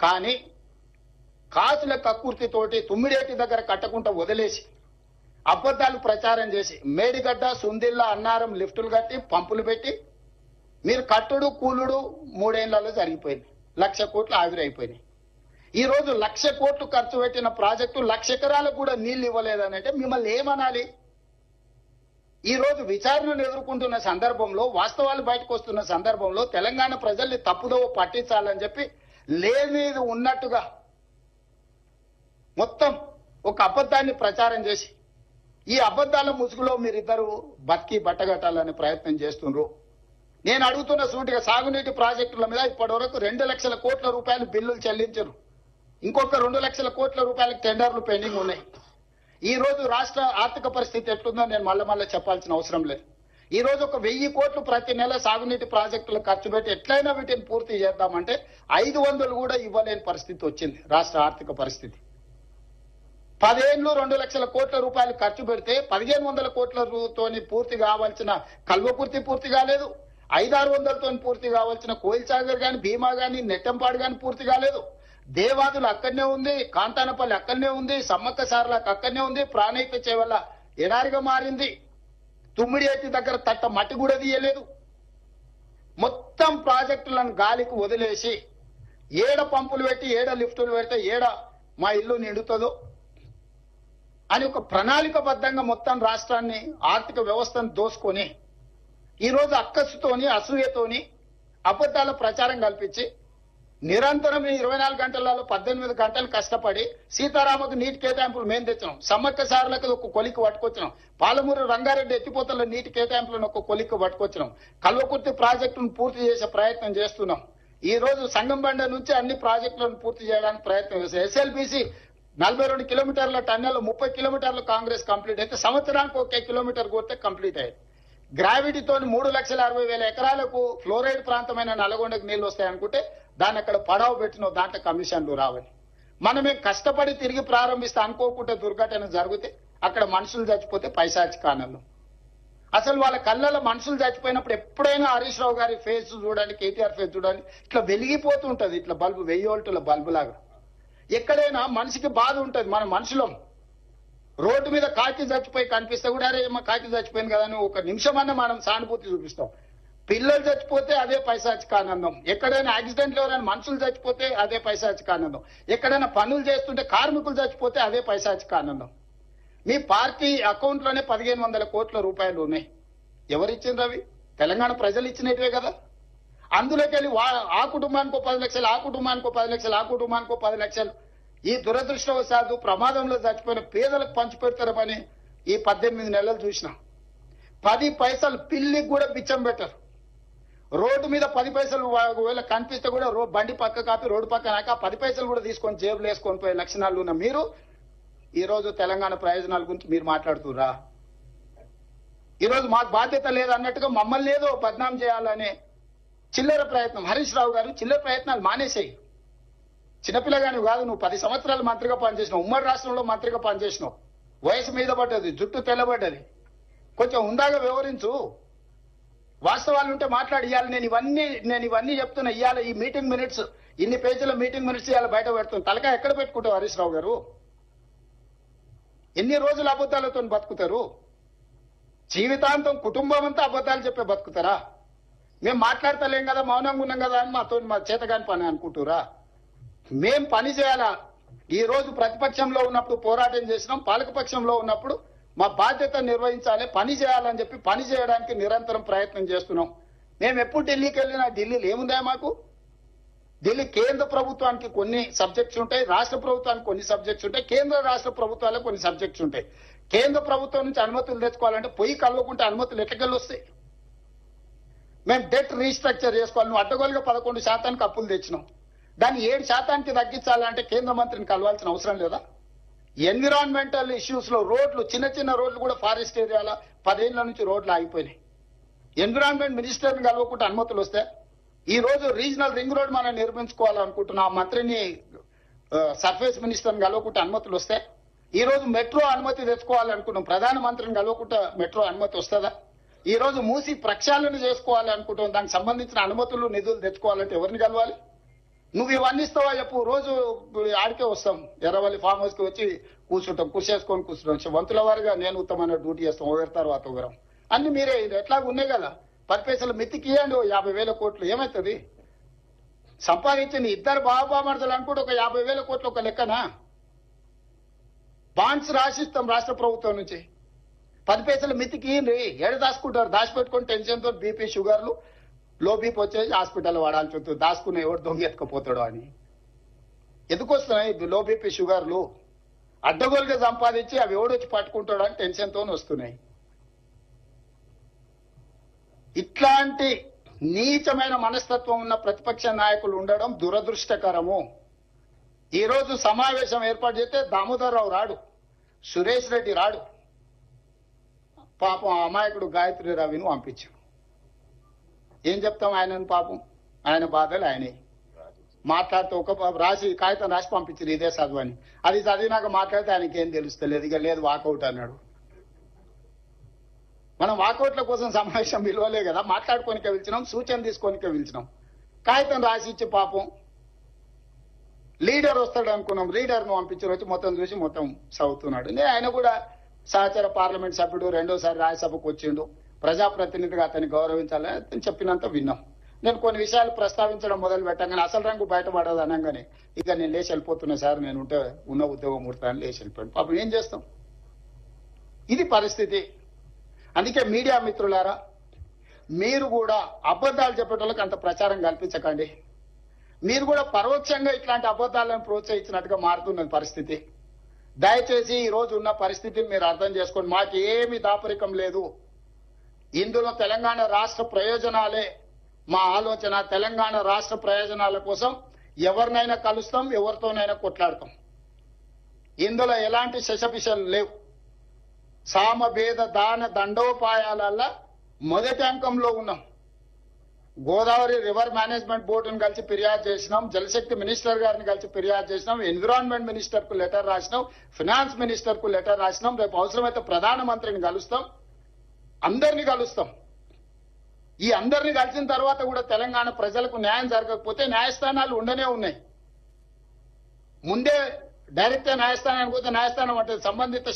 కానీ కాసుల కక్కుర్తితోటి తుమ్మిడేటి దగ్గర కట్టకుండా వదిలేసి అబద్ధాలు ప్రచారం చేసి మేడిగడ్డ సుందిల్లా అన్నారం లిఫ్టులు కట్టి పంపులు పెట్టి మీరు కట్టుడు కూలుడు 3 ఏళ్లలో జరిగిపోయింది. 1,00,000 కోట్లు ఆవిరైపోయినాయి. ఈ రోజు 1,00,000 కోట్లు ఖర్చు పెట్టిన ప్రాజెక్టు 1,00,000 ఎకరాలకు కూడా నీళ్లు ఇవ్వలేదనంటే మిమ్మల్ని ఏమనాలి? ఈ రోజు విచారణను ఎదుర్కొంటున్న సందర్భంలో, వాస్తవాలు బయటకు వస్తున్న సందర్భంలో తెలంగాణ ప్రజల్ని తప్పుదోవ పట్టించాలని చెప్పి లేనిది ఉన్నట్టుగా మొత్తం ఒక అబద్ధాన్ని ప్రచారం చేసి ఈ అబద్ధాల ముసుగులో మీరిద్దరు బతికి బట్టగట్టాలనే ప్రయత్నం చేస్తున్నారు. నేను అడుగుతున్న సూటిగా సాగునీటి ప్రాజెక్టుల మీద ఇప్పటివరకు 2,00,000 కోట్ల రూపాయలు బిల్లులు చెల్లించారు. ఇంకొక 2,00,000 కోట్ల రూపాయలకు టెండర్లు పెండింగ్ ఉన్నాయి. ఈ రోజు రాష్ట్ర ఆర్థిక పరిస్థితి ఎట్లుందో నేను మళ్ళీ చెప్పాల్సిన అవసరం లేదు. ఈ రోజు ఒక 1,000 కోట్లు ప్రతి నెల సాగునీటి ప్రాజెక్టులు ఖర్చు పెట్టి ఎట్లయినా వీటిని పూర్తి చేద్దామంటే 500 కూడా ఇవ్వలేని పరిస్థితి వచ్చింది రాష్ట్ర ఆర్థిక పరిస్థితి. 10 ఏళ్ళు 2,00,000 కోట్ల రూపాయలు ఖర్చు పెడితే 1,500 కోట్లతోని పూర్తి కావాల్సిన కల్వకుర్తి పూర్తి కాలేదు. 500-600 పూర్తి కావాల్సిన కోయిల్ సాగర్ గాని, భీమా గాని, నెట్టంపాడు గాని పూర్తి కాలేదు. దేవాదులు అక్కడనే ఉంది, కాంతానపల్లి అక్కడనే ఉంది, సమ్మక్క సార్లకు అక్కడనే ఉంది, ప్రాణహిత చేవల్ల ఎడారిగా మారింది. తుమ్మిడియేటి దగ్గర తట్ట మట్టి కూడా తీయలేదు. మొత్తం ప్రాజెక్టులను గాలికి వదిలేసి ఏడ పంపులు పెట్టి ఏడ లిఫ్టులు పెడితే ఏడ మా ఇల్లు నిండుతుందో అని ఒక ప్రణాళికబద్ధంగా మొత్తం రాష్ట్రాన్ని ఆర్థిక వ్యవస్థను దోసుకొని ఈ రోజు అక్కసుతోని అసూయతోని అబద్ధాల ప్రచారం కల్పించి నిరంతరం 24 గంటలలో 18 గంటలు కష్టపడి సీతారామకు నీటి కేటాయింపులు మేము తెచ్చినాం, సమ్మక్క సార్లకు ఒక కొలికి పట్టుకొచ్చినాం, పాలమూరు రంగారెడ్డి ఎత్తిపోతల నీటి కేటాయింపులను ఒక కొలికి పట్టుకొచ్చినాం, కల్వకుర్తి ప్రాజెక్టును పూర్తి చేసే ప్రయత్నం చేస్తున్నాం. ఈ రోజు సంగంబండ నుంచి అన్ని ప్రాజెక్టులను పూర్తి చేయడానికి ప్రయత్నం చేస్తాం. ఎస్ఎల్బిసి 42 కిలోమీటర్ల టన్నెల్ 30 కిలోమీటర్లు కాంగ్రెస్ కంప్లీట్ అయితే సంవత్సరానికి 1 కిలోమీటర్ కొడితే కంప్లీట్ అయ్యింది. గ్రావిటీతో 3,60,000 ఎకరాలకు ఫ్లోరైడ్ ప్రాంతమైన నల్గొండకు నీళ్లు వస్తాయనుకుంటే దాన్ని అక్కడ పడవ పెట్టిన దాంట్లో కమిషన్లు రావాలి. మనమే కష్టపడి తిరిగి ప్రారంభిస్తే అనుకోకుండా దుర్ఘటన జరిగితే అక్కడ మనుషులు చచ్చిపోతే పైశాచిక ఆనందం. అసలు వాళ్ళ కళ్ళలో మనుషులు చచ్చిపోయినప్పుడు ఎప్పుడైనా హరీష్ రావు గారి ఫేస్ చూడండి, కేటీఆర్ ఫేస్ చూడండి, ఇట్లా వెలిగిపోతుంటది, ఇట్లా బల్బు 1000 వోల్టుల బల్బు లాగా. ఎక్కడైనా మనిషికి బాధ ఉంటది. మన మనుషులం రోడ్డు మీద కాకి చచ్చిపోయి కనిపిస్తే కూడా అరే మా కాకి చచ్చిపోయింది కదా అని ఒక నిమిషం అన్న మనం సానుభూతి చూపిస్తాం. పిల్లలు చచ్చిపోతే అదే పైశాచిక ఆనందం. ఎక్కడైనా యాక్సిడెంట్లు ఎవరైనా మనుషులు చచ్చిపోతే అదే పైశాచిక ఆనందం. ఎక్కడైనా పనులు చేస్తుంటే కార్మికులు చచ్చిపోతే అదే పైశాచిక ఆనందం. మీ పార్టీ అకౌంట్ లోనే 1,500 కోట్ల రూపాయలు ఉన్నాయి. ఎవరిచ్చింది అవి? తెలంగాణ ప్రజలు ఇచ్చినట్వే కదా. అందులోకి వెళ్ళి ఆ కుటుంబానికి 10 లక్షలు, ఆ కుటుంబానికి 10 లక్షలు, ఆ కుటుంబానికి 10 లక్షలు. ఈ దురదృష్టవశాత్తు ప్రమాదంలో చచ్చిపోయిన పేదలకు పంచిపెడతారని ఈ 18 నెలలు చూసిన 10 పైసలు పిల్లికి కూడా బిచ్చం పెట్టరు. రోడ్డు మీద 10 పైసలు ఒకవేళ కనిపిస్తే కూడా బండి పక్క కాపి రోడ్డు పక్కన 10 పైసలు కూడా తీసుకొని జేబులు వేసుకొని పోయే లక్షణాలు ఉన్న మీరు ఈ రోజు తెలంగాణ ప్రయోజనాల గురించి మీరు మాట్లాడుతురా? ఈ రోజు మాకు బాధ్యత లేదన్నట్టుగా మమ్మల్ని ఏదో బద్నాం చేయాలనే చిల్లర ప్రయత్నం. హరీష్ రావు గారు చిల్లర ప్రయత్నాలు మానేసేయి. చిన్నపిల్లగాని కాదు, నువ్వు 10 సంవత్సరాలు మంత్రిగా పనిచేసినావు, ఉమ్మడి రాష్ట్రంలో మంత్రిగా పనిచేసినావు, వయసు మీద పడ్డది, జుట్టు తెల్లబడ్డది, కొంచెం ఉందాగా వ్యవహరించు. వాస్తవాలు ఉంటే మాట్లాడి. ఇవ్వాలి నేను ఇవన్నీ చెప్తున్నా. ఇవాళ ఈ మీటింగ్ మినిట్స్, ఇన్ని పేజీల మీటింగ్ మినిట్స్ ఇవాళ బయట పెడుతుంది. తలకాయ ఎక్కడ పెట్టుకుంటావు హరీష్ రావు గారు? ఎన్ని రోజులు అబద్ధాలతో బతుకుతారు? జీవితాంతం కుటుంబం అంతా అబద్ధాలు చెప్పే బతుకుతారా? మేము మాట్లాడతలేం కదా, మౌనంగా ఉన్నాం కదా అని మా చేతగాని పని అనుకుంటురా? మేం పని చేయాలా? ఈ రోజు ప్రతిపక్షంలో ఉన్నప్పుడు పోరాటం చేసినాం, పాలకపక్షంలో ఉన్నప్పుడు మా బాధ్యత నిర్వహించాలి, పని చేయాలని చెప్పి పని చేయడానికి నిరంతరం ప్రయత్నం చేస్తున్నాం. మేము ఎప్పుడు ఢిల్లీకి వెళ్ళినా ఢిల్లీలో ఏముందా మాకు? ఢిల్లీ కేంద్ర ప్రభుత్వానికి కొన్ని సబ్జెక్ట్స్ ఉంటాయి, రాష్ట్ర ప్రభుత్వానికి కొన్ని సబ్జెక్ట్స్ ఉంటాయి, కేంద్ర రాష్ట్ర ప్రభుత్వాలకు కొన్ని సబ్జెక్ట్స్ ఉంటాయి. కేంద్ర ప్రభుత్వం నుంచి అనుమతులు తెచ్చుకోవాలంటే పొయ్యి కలవకుంటే అనుమతులు ఎట్లకెళ్ళి వస్తాయి? మేము డెట్ రీస్ట్రక్చర్ చేసుకోవాలి. నువ్వు అడ్డగోలుగా 11% అప్పులు తెచ్చినాం, దాన్ని 7% తగ్గించాలంటే కేంద్ర మంత్రిని కలవాల్సిన అవసరం లేదా? ఎన్విరాన్మెంటల్ ఇష్యూస్ లో రోడ్లు, చిన్న రోడ్లు కూడా ఫారెస్ట్ ఏరియాలో 10 ఏళ్ల నుంచి రోడ్లు ఆగిపోయినాయి. ఎన్విరాన్మెంట్ మినిస్టర్ని కలవకుంటే అనుమతులు వస్తే ఈ రోజు రీజనల్ రింగ్ రోడ్ మనం నిర్మించుకోవాలనుకుంటున్నా, ఆ మంత్రిని సర్ఫేస్ మినిస్టర్ని కలవకుంటే అనుమతులు వస్తే ఈ రోజు మెట్రో అనుమతి తెచ్చుకోవాలనుకుంటున్నాం, ప్రధానమంత్రిని కలవకుంటే మెట్రో అనుమతి వస్తుందా? ఈ రోజు మూసి ప్రక్షాళన చేసుకోవాలనుకుంటున్నాం, దానికి సంబంధించిన అనుమతులు నిధులు తెచ్చుకోవాలంటే ఎవరిని కలవాలి? నువ్వు ఇవన్నీ ఇస్తావా చెప్పు. రోజు ఆడికే వస్తాం, ఎర్రవల్లి ఫామ్ హౌస్ కి వచ్చి కూర్చుంటాం, కూర్చేసుకొని కూర్చుంటాం. వంతుల వారిగా నేను ఉత్తమైన డ్యూటీ చేస్తాం, ఒకరి తర్వాత ఒకరం. అన్ని మీరే ఎట్లాగ ఉన్నాయి కదా. 10 పైసలు మిత్తికి ఇవ్వండి, 50,000 కోట్లు ఏమవుతుంది? సంపాదించింది ఇద్దరు బాబామర్దలు అనుకుంటే ఒక 50,000 కోట్లు ఒక లెక్కనా? బాండ్స్ రాసిస్తాం రాష్ట్ర ప్రభుత్వం నుంచి. 10 పైసలు మిత్తికి ఇవ్వండి, ఏడు దాచుకుంటారు. దాచిపెట్టుకుని టెన్షన్తో బీపీ షుగర్లు లో బీపీ వచ్చేసి హాస్పిటల్ వాడాల్సి వస్తుంది. దాచుకుని ఎవరు దొంగ ఎత్తుకుపోతాడు అని. ఎందుకు వస్తున్నాయి లో బీపీ షుగర్లు? అడ్డగోలుగా సంపాదించి అవి ఎవడొచ్చి పట్టుకుంటాడు అని టెన్షన్తో వస్తున్నాయి. ఇట్లాంటి నీచమైన మనస్తత్వం ఉన్న ప్రతిపక్ష నాయకులు ఉండడం దురదృష్టకరము. ఈ రోజు సమావేశం ఏర్పాటు చేస్తే దామోదరరావు రాడు, సురేష్ రెడ్డి రాడు, పాపం అమాయకుడు గాయత్రి రవిని పంపించాం. ఏం చెప్తాం ఆయనను? పాపం ఆయన బాధలు ఆయనే మాట్లాడితే ఒక రాసి కాగితం రాసి పంపించారు, ఇదే చదువు అని. అది చదివినాక మాట్లాడితే ఆయనకి ఏం తెలుస్తలేదు. ఇక లేదు వాకౌట్ అన్నాడు. మనం వాకౌట్ల కోసం సమావేశం విలువలే కదా, మాట్లాడుకోనికే పిలిచినాం, సూచన తీసుకోనికే పిలిచినాం. కాగితం రాసి ఇచ్చి పాపం లీడర్ వస్తాడు అనుకున్నాం, లీడర్ను పంపించారు. వచ్చి మొత్తం చూసి మొత్తం చదువుతున్నాడు. ఆయన కూడా సహచర పార్లమెంట్ సభ్యుడు, రెండోసారి రాజ్యసభకు వచ్చిండు, ప్రజాప్రతినిధిగా అతన్ని గౌరవించాలని అతను చెప్పినంత విన్నాం. నేను కొన్ని విషయాలు ప్రస్తావించడం మొదలు పెట్టగానే అసలు రంగు బయటపడదు అనగానే ఇక నేను లేచి వెళ్ళిపోతున్నా సార్, నేను ఉంటే ఉన్న ఉద్యోగం ముడతాను లేచి వెళ్ళిపోయాను. పాపం ఏం చేస్తాం, ఇది పరిస్థితి. అందుకే మీడియా మిత్రులారా, మీరు కూడా అబద్ధాలు చెప్పేటోళ్ళకి అంత ప్రచారం కల్పించకండి. మీరు కూడా పరోక్షంగా ఇట్లాంటి అబద్ధాలను ప్రోత్సహించినట్టుగా మారుతున్న పరిస్థితి. దయచేసి ఈ రోజు ఉన్న పరిస్థితిని మీరు అర్థం చేసుకోండి. మాకు ఏమి దాపరికం లేదు. ఇందులో తెలంగాణ రాష్ట్ర ప్రయోజనాలే మా ఆలోచన. తెలంగాణ రాష్ట్ర ప్రయోజనాల కోసం ఎవరినైనా కలుస్తాం, ఎవరితోనైనా కొట్లాడతాం. ఇందులో ఎలాంటి శశపిషలు లేవు. సామభేద దాన దండోపాయాలల్లా మొదటి అంకంలో ఉన్నాం. గోదావరి రివర్ మేనేజ్మెంట్ బోర్డును కలిసి ఫిర్యాదు చేసినాం, జలశక్తి మినిస్టర్ గారిని కలిసి ఫిర్యాదు చేసినాం, ఎన్విరాన్మెంట్ మినిస్టర్ కు లెటర్ రాసినాం, ఫినాన్స్ మినిస్టర్ కు లెటర్ రాసినాం. రేపు అవసరమైతే ప్రధానమంత్రిని కలుస్తాం, అందరినీ కలుస్తాం. ఈ అందరినీ కలిసిన తర్వాత కూడా తెలంగాణ ప్రజలకు న్యాయం జరగకపోతే న్యాయస్థానాలు ఉండనే ఉన్నాయి. ముందే డైరెక్ట్ న్యాయస్థానానికి పోతే న్యాయస్థానం అంటే సంబంధిత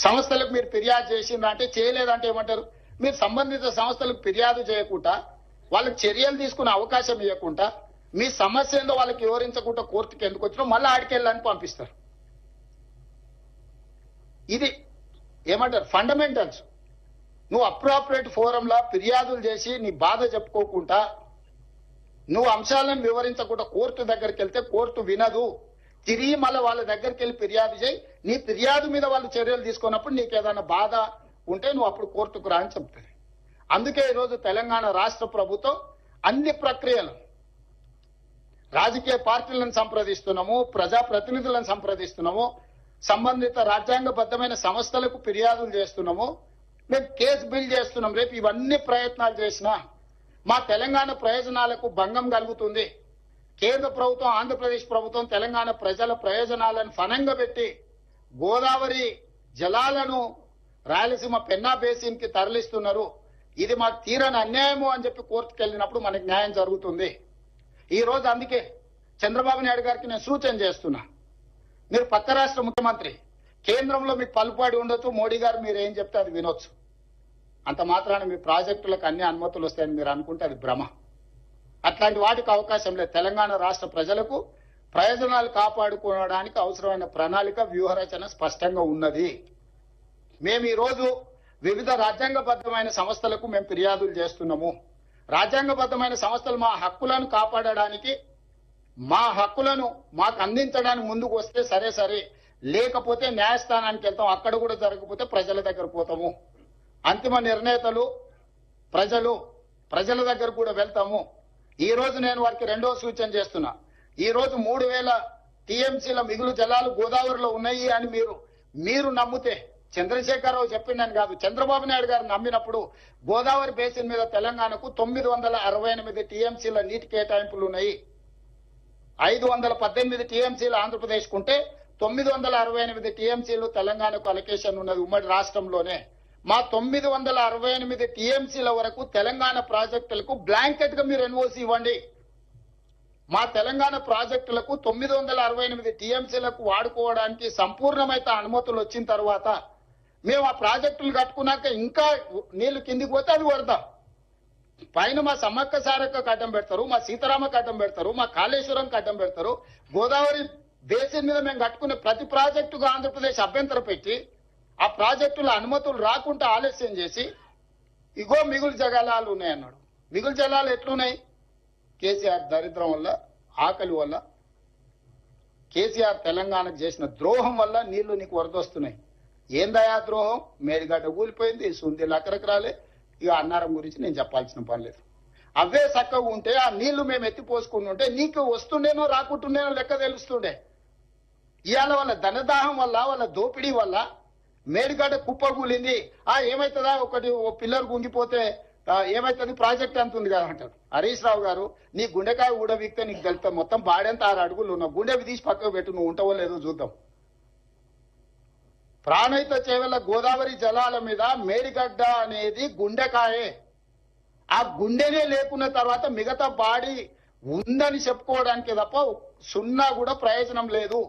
సంస్థలకు మీరు ఫిర్యాదు చేసిండ్రు అంటే, చేయలేదంటే ఏమంటారు? మీరు సంబంధిత సంస్థలకు ఫిర్యాదు చేయకుండా, వాళ్ళకి చర్యలు తీసుకునే అవకాశం ఇవ్వకుండా, మీ సమస్య ఏందో వాళ్ళకి వివరించకుండా కోర్టుకి ఎందుకు వచ్చినా మళ్ళీ ఆడికెళ్ళని పంపిస్తారు. ఇది ఏమంటారు ఫండమెంటల్స్. నువ్వు అప్రాపరేట్ ఫోరంలా ఫిర్యాదులు చేసి నీ బాధ చెప్పుకోకుండా, నువ్వు అంశాలను వివరించకుండా కోర్టు దగ్గరికి వెళ్తే కోర్టు వినదు. తిరిగి మళ్ళీ వాళ్ళ దగ్గరికి వెళ్ళి ఫిర్యాదు చేయి. నీ ఫిర్యాదు మీద వాళ్ళు చర్యలు తీసుకున్నప్పుడు నీకు ఏదైనా బాధ ఉంటే నువ్వు అప్పుడు కోర్టుకు రా అని చెప్తుంది. అందుకే ఈరోజు తెలంగాణ రాష్ట్ర ప్రభుత్వం అన్ని ప్రక్రియలు, రాజకీయ పార్టీలను సంప్రదిస్తున్నాము, ప్రజాప్రతినిధులను సంప్రదిస్తున్నాము, సంబంధిత రాజ్యాంగబద్ధమైన సంస్థలకు ఫిర్యాదులు చేస్తున్నాము, మేము కేసు బిల్ చేస్తున్నాం. రేపు ఇవన్నీ ప్రయత్నాలు చేసినా మా తెలంగాణ ప్రయోజనాలకు భంగం కలుగుతుంది. కేంద్ర ప్రభుత్వం, ఆంధ్రప్రదేశ్ ప్రభుత్వం తెలంగాణ ప్రజల ప్రయోజనాలను ఫనంగా పెట్టి గోదావరి జలాలను రాయలసీమ పెన్నా బేసిన్ కి తరలిస్తున్నారు. ఇది మాకు తీరని అన్యాయము అని చెప్పి కోర్టుకు వెళ్ళినప్పుడు మనకి న్యాయం జరుగుతుంది. ఈ రోజు అందుకే చంద్రబాబు నాయుడు గారికి నేను సూచన చేస్తున్నా, మీరు పక్క రాష్ట్ర ముఖ్యమంత్రి, కేంద్రంలో మీకు పలుపాడి ఉండొచ్చు, మోడీ గారు మీరు ఏం చెప్తే అది వినొచ్చు. అంత మాత్రాన మీ ప్రాజెక్టులకు అన్ని అనుమతులు వస్తాయని మీరు అనుకుంటే అది భ్రమ. అట్లాంటి వాటికి అవకాశం లేదు. తెలంగాణ రాష్ట్ర ప్రజలకు ప్రయోజనాలు కాపాడుకోవడానికి అవసరమైన ప్రణాళిక, వ్యూహరచన స్పష్టంగా ఉన్నది. మేము ఈ రోజు వివిధ రాజ్యాంగబద్ధమైన సంస్థలకు మేము ఫిర్యాదులు చేస్తున్నాము. రాజ్యాంగబద్ధమైన సంస్థలు మా హక్కులను కాపాడడానికి, మా హక్కులను మాకు అందించడానికి ముందుకు వస్తే సరే, లేకపోతే న్యాయస్థానానికి వెళ్తాం. అక్కడ కూడా జరగకపోతే ప్రజల దగ్గర పోతాము. అంతిమ నిర్ణేతలు ప్రజల దగ్గర కూడా వెళ్తాము. ఈ రోజు నేను వారికి రెండో సూచన చేస్తున్నా. ఈ రోజు 3,000 టీఎంసీల మిగులు జలాలు గోదావరిలో ఉన్నాయి అని మీరు నమ్మితే, చంద్రశేఖరరావు చెప్పిందని కాదు, చంద్రబాబు నాయుడు గారు నమ్మినప్పుడు గోదావరి బేసిన్ మీద తెలంగాణకు 968 టీఎంసీల నీటి కేటాయింపులు ఉన్నాయి. 518 టీఎంసీలు ఆంధ్రప్రదేశ్ కుంటే 968 టీఎంసీలు తెలంగాణకు అలొకేషన్ ఉన్నది ఉమ్మడి రాష్ట్రంలోనే. మా 968 టీఎంసీల వరకు తెలంగాణ ప్రాజెక్టులకు బ్లాంకెట్ గా మీరు ఎన్ఓసి ఇవ్వండి. మా తెలంగాణ ప్రాజెక్టులకు 968 టీఎంసీలకు వాడుకోవడానికి సంపూర్ణమైన అనుమతులు వచ్చిన తర్వాత మేము ఆ ప్రాజెక్టులు కట్టుకున్నాక ఇంకా నీళ్లు కిందికి పోతే అది వరద. పైన మా సమ్మక్క సారక్క అడ్డం పెడతారు, మా సీతారామకు అడ్డం పెడతారు, మా కాళేశ్వరం అడ్డం పెడతారు. గోదావరి బేసిన్ మీద మేము కట్టుకునే ప్రతి ప్రాజెక్టుకు ఆంధ్రప్రదేశ్ అభ్యంతరం పెట్టి ఆ ప్రాజెక్టుల అనుమతులు రాకుండా ఆలస్యం చేసి ఇగో మిగులు జలాలు ఉన్నాయన్నాడు. మిగులు జలాలు ఎట్లున్నాయి? కేసీఆర్ దరిద్రం వల్ల, ఆకలి వల్ల, కేసీఆర్ తెలంగాణకు చేసిన ద్రోహం వల్ల నీళ్లు నీకు వరదొస్తున్నాయి. ఏందయా ద్రోహం? మేడిగడ్డ కూలిపోయింది, సుందీలు అక్కడికి రాలే. ఇక అన్నారం గురించి నేను చెప్పాల్సిన పని లేదు. అవే చక్కగా ఉంటే ఆ నీళ్లు మేము ఎత్తిపోసుకుని ఉంటే నీకు వస్తుండేనో రాకుంటుండేనో లెక్క తెలుస్తుండే. ఇవాళ వాళ్ళ ధనదాహం వల్ల, వాళ్ళ దోపిడీ వల్ల మేడిగడ్డ కుప్ప కూలింది. ఏమైతుందా, ఒకటి ఓ పిల్లర్ గుంగిపోతే ఏమైతుంది, ప్రాజెక్ట్ అంత ఉంది కదా అంటారు. హరీష్ రావు గారు, నీ గుండెకాయ ఊడబీక్తే నీకు తెలుస్తా. మొత్తం బాడెంత 6 అడుగులు ఉన్నావు, గుండెవి తీసి పక్కకు పెట్టు, నువ్వు ఉంటావో లేదో చూద్దాం. ప్రాణహిత చేవెళ్ల గోదావరి జలాల మీద మేడిగడ్డ అనేది గుండెకాయే. ఆ గుండెనే లేకున్న తర్వాత మిగతా బాడీ ఉందని చెప్పుకోవడానికి తప్ప సున్నా కూడా ప్రయోజనం లేదు.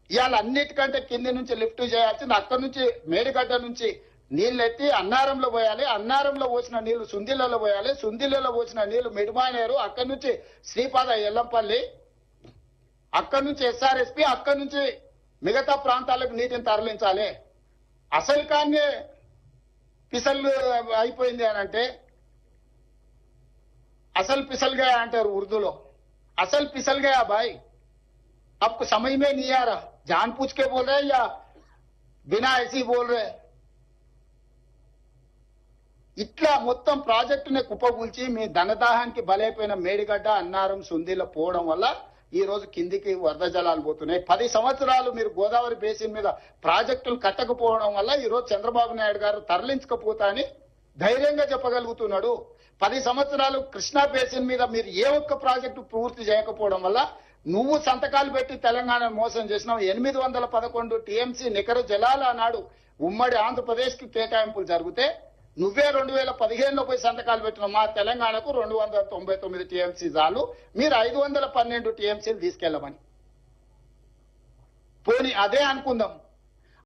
ఇవాళ అన్నిటికంటే కింది నుంచి లిఫ్ట్ చేయాల్సింది, అక్కడి నుంచి మేడిగడ్డ నుంచి నీళ్లు ఎత్తి అన్నారంలో పోయాలి, అన్నారంలో పోసిన నీళ్లు సుందిలలో పోయాలి, సుందిలలో పోసిన నీళ్లు మిడిమానేరు, అక్కడి నుంచి శ్రీపాద ఎల్లంపల్లి, అక్కడి నుంచి ఎస్ఆర్ఎస్పి, అక్కడి నుంచి మిగతా ప్రాంతాలకు నీటిని తరలించాలి. అసలు కానీ పిసలు అయిపోయింది అని అంటే, అసలు పిసలుగా అంటారు ఉర్దూలో. అసలు పిసలుగా బాయ్, आपको समझ में नहीं आ रहा, जान पूछ के बोल रहे या बिना ऐसी बोल रहे. ఇట్లా మొత్తం ప్రాజెక్టుని కుప్పగూల్చి మీ ధనదాహానికి బలైపోయిన మేడిగడ్డ, అన్నారం, సుందీల పోవడం వల్ల ఈ రోజు కిందికి వరద జలాలు పోతున్నాయి. 10 సంవత్సరాలు మీరు గోదావరి బేసిన్ మీద ప్రాజెక్టులు కట్టకపోవడం వల్ల ఈ రోజు చంద్రబాబు నాయుడు గారు తరలించకపోతా అని ధైర్యంగా చెప్పగలుగుతున్నాడు. 10 సంవత్సరాలు కృష్ణా బేసిన్ మీద మీరు ఏ ఒక్క ప్రాజెక్టు పూర్తి చేయకపోవడం వల్ల నువ్వు సంతకాలు పెట్టి తెలంగాణను మోసం చేసినావు. 811 టీఎంసీ నికర జలాలు అన్నాడు ఉమ్మడి ఆంధ్రప్రదేశ్ కి కేటాయింపులు జరిగితే నువ్వే 2015లో పోయి సంతకాలు పెట్టినావు. మా తెలంగాణకు 299 టీఎంసీ చాలు, మీరు 512 టీఎంసీలు తీసుకెళ్లమని. పోనీ అదే అనుకుందాం,